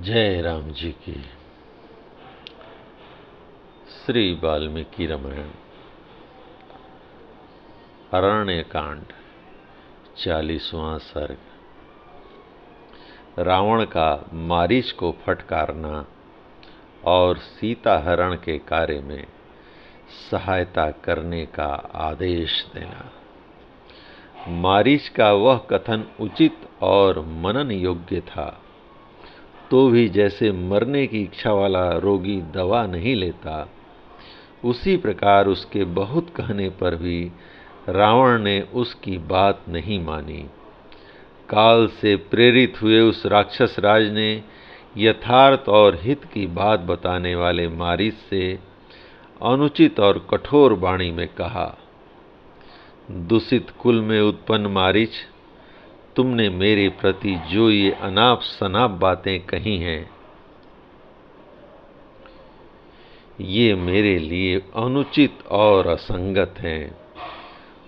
जय राम जी की। श्री वाल्मीकि रामायण अरण्यकांड 40वां सर्ग। रावण का मारीच को फटकारना और सीता हरण के कार्य में सहायता करने का आदेश देना। मारीच का वह कथन उचित और मनन योग्य था, तो भी जैसे मरने की इच्छा वाला रोगी दवा नहीं लेता, उसी प्रकार उसके बहुत कहने पर भी रावण ने उसकी बात नहीं मानी। काल से प्रेरित हुए उस राक्षस राज ने यथार्थ और हित की बात बताने वाले मारीच से अनुचित और कठोर वाणी में कहा, दूषित कुल में उत्पन्न मारीच, तुमने मेरे प्रति जो ये अनाप शनाप बातें कही हैं, ये मेरे लिए अनुचित और असंगत हैं।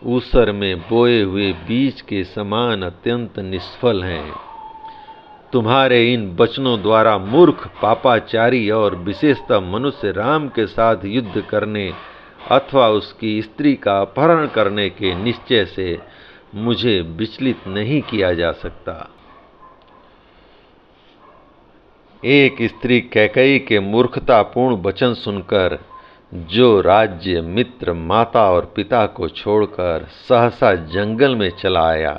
ऊसर में बोए हुए बीज के समान अत्यंत निष्फल हैं। तुम्हारे इन वचनों द्वारा मूर्ख, पापाचारी और विशेषतः मनुष्य राम के साथ युद्ध करने अथवा उसकी स्त्री का अपहरण करने के निश्चय से मुझे विचलित नहीं किया जा सकता। एक स्त्री कैकेयी के मूर्खतापूर्ण वचन सुनकर जो राज्य, मित्र, माता और पिता को छोड़कर सहसा जंगल में चला आया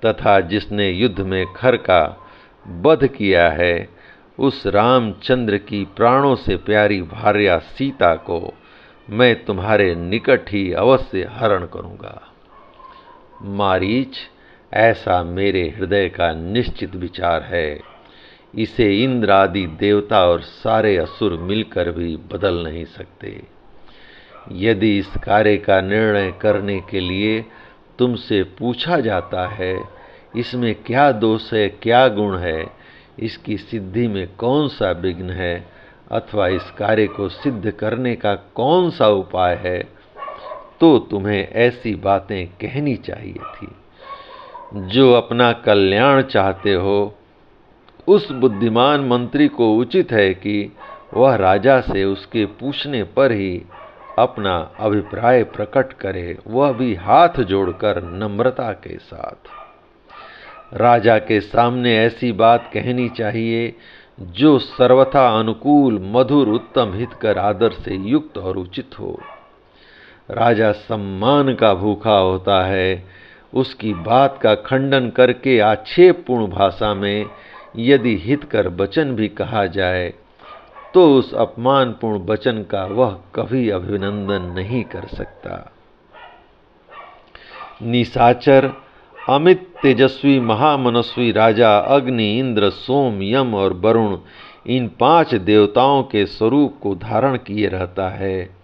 तथा जिसने युद्ध में खर का वध किया है, उस रामचंद्र की प्राणों से प्यारी भार्या सीता को मैं तुम्हारे निकट ही अवश्य हरण करूंगा। मारीच, ऐसा मेरे हृदय का निश्चित विचार है। इसे इंद्र आदि देवता और सारे असुर मिलकर भी बदल नहीं सकते। यदि इस कार्य का निर्णय करने के लिए तुमसे पूछा जाता है, इसमें क्या दोष है, क्या गुण है, इसकी सिद्धि में कौन सा विघ्न है, अथवा इस कार्य को सिद्ध करने का कौन सा उपाय है, तो तुम्हें ऐसी बातें कहनी चाहिए थी। जो अपना कल्याण चाहते हो, उस बुद्धिमान मंत्री को उचित है कि वह राजा से उसके पूछने पर ही अपना अभिप्राय प्रकट करे, वह भी हाथ जोड़कर नम्रता के साथ। राजा के सामने ऐसी बात कहनी चाहिए जो सर्वथा अनुकूल, मधुर, उत्तम, हितकर, आदर से युक्त और उचित हो। राजा सम्मान का भूखा होता है। उसकी बात का खंडन करके आक्षेपपूर्ण भाषा में यदि हितकर वचन भी कहा जाए, तो उस अपमानपूर्ण वचन का वह कभी अभिनंदन नहीं कर सकता। निशाचर, अमित तेजस्वी, महामनस्वी राजा अग्नि, इंद्र, सोम, यम और वरुण, इन 5 देवताओं के स्वरूप को धारण किए रहता है।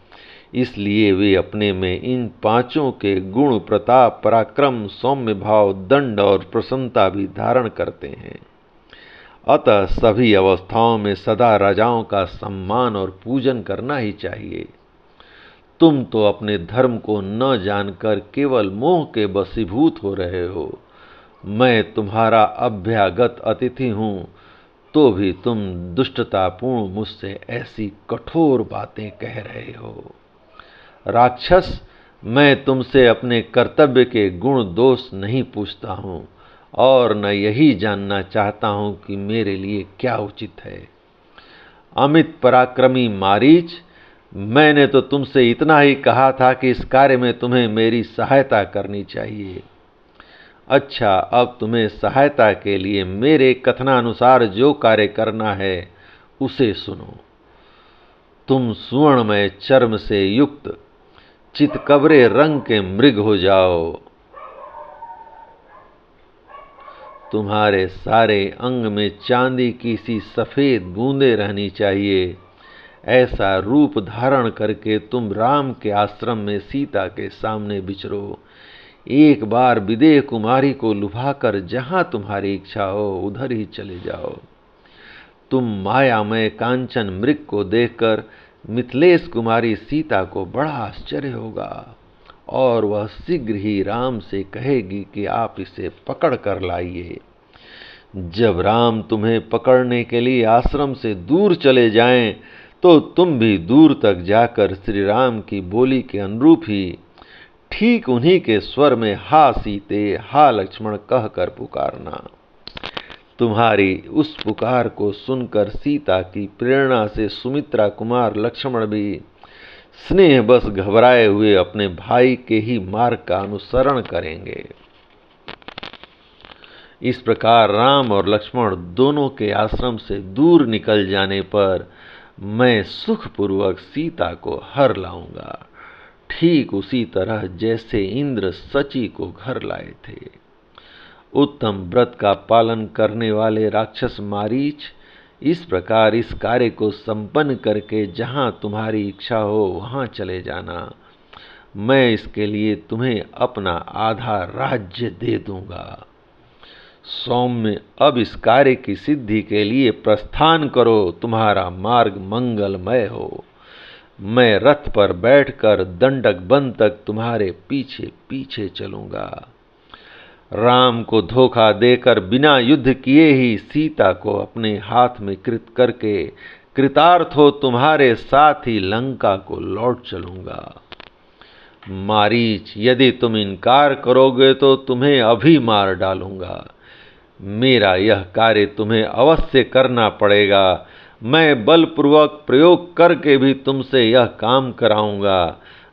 इसलिए वे अपने में इन 5 के गुण, प्रताप, पराक्रम, सौम्य भाव, दंड और प्रसन्नता भी धारण करते हैं। अतः सभी अवस्थाओं में सदा राजाओं का सम्मान और पूजन करना ही चाहिए। तुम तो अपने धर्म को न जानकर केवल मोह के वशीभूत हो रहे हो। मैं तुम्हारा अभ्यागत अतिथि हूँ, तो भी तुम दुष्टतापूर्ण मुझसे ऐसी कठोर बातें कह रहे हो। राक्षस, मैं तुमसे अपने कर्तव्य के गुण दोष नहीं पूछता हूँ और न यही जानना चाहता हूं कि मेरे लिए क्या उचित है। अमित पराक्रमी मारीच, मैंने तो तुमसे इतना ही कहा था कि इस कार्य में तुम्हें मेरी सहायता करनी चाहिए। अच्छा, अब तुम्हें सहायता के लिए मेरे कथनानुसार जो कार्य करना है, उसे सुनो। तुम सुवर्णमय चर्म से युक्त चितकबरे रंग के मृग हो जाओ। तुम्हारे सारे अंग में चांदी की सी सफेद बूंदें रहनी चाहिए। ऐसा रूप धारण करके तुम राम के आश्रम में सीता के सामने विचरो। एक बार विदेह कुमारी को लुभाकर जहां तुम्हारी इच्छा हो उधर ही चले जाओ। तुम मायामय कांचन मृग को देखकर मिथिलेश कुमारी सीता को बड़ा आश्चर्य होगा और वह शीघ्र ही राम से कहेगी कि आप इसे पकड़ कर लाइए। जब राम तुम्हें पकड़ने के लिए आश्रम से दूर चले जाएं, तो तुम भी दूर तक जाकर श्री राम की बोली के अनुरूप ही ठीक उन्हीं के स्वर में हा सीते हा लक्ष्मण कहकर पुकारना। तुम्हारी उस पुकार को सुनकर सीता की प्रेरणा से सुमित्रा कुमार लक्ष्मण भी स्नेह बस घबराए हुए अपने भाई के ही मार्ग का अनुसरण करेंगे। इस प्रकार राम और लक्ष्मण दोनों के आश्रम से दूर निकल जाने पर मैं सुखपूर्वक सीता को हर लाऊंगा, ठीक उसी तरह जैसे इंद्र सची को घर लाए थे। उत्तम व्रत का पालन करने वाले राक्षस मारीच, इस प्रकार इस कार्य को संपन्न करके जहां तुम्हारी इच्छा हो वहां चले जाना। मैं इसके लिए तुम्हें अपना आधा राज्य दे दूंगा। सौम्य, अब इस कार्य की सिद्धि के लिए प्रस्थान करो, तुम्हारा मार्ग मंगलमय हो। मैं रथ पर बैठकर दंडक वन तक तुम्हारे पीछे पीछे चलूंगा। राम को धोखा देकर बिना युद्ध किए ही सीता को अपने हाथ में कृत करके कृतार्थ हो तुम्हारे साथ ही लंका को लौट चलूंगा। मारीच, यदि तुम इनकार करोगे तो तुम्हें अभी मार डालूंगा। मेरा यह कार्य तुम्हें अवश्य करना पड़ेगा। मैं बलपूर्वक प्रयोग करके भी तुमसे यह काम कराऊंगा।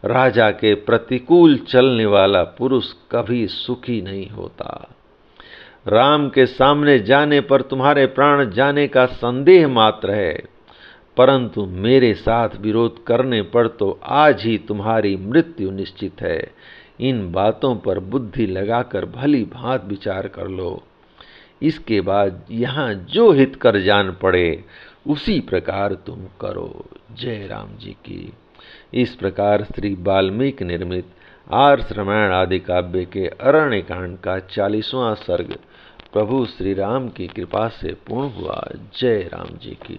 राजा के प्रतिकूल चलने वाला पुरुष कभी सुखी नहीं होता। राम के सामने जाने पर तुम्हारे प्राण जाने का संदेह मात्र है, परंतु मेरे साथ विरोध करने पर तो आज ही तुम्हारी मृत्यु निश्चित है। इन बातों पर बुद्धि लगाकर भली भांत विचार कर लो। इसके बाद यहाँ जो हित कर जान पड़े उसी प्रकार तुम करो। जय राम जी की। इस प्रकार श्री वाल्मीकि निर्मित आर्ष रामायण आदि काव्य के अरण्यकांड का 40वां सर्ग प्रभु श्री राम की कृपा से पूर्ण हुआ। जय राम जी की।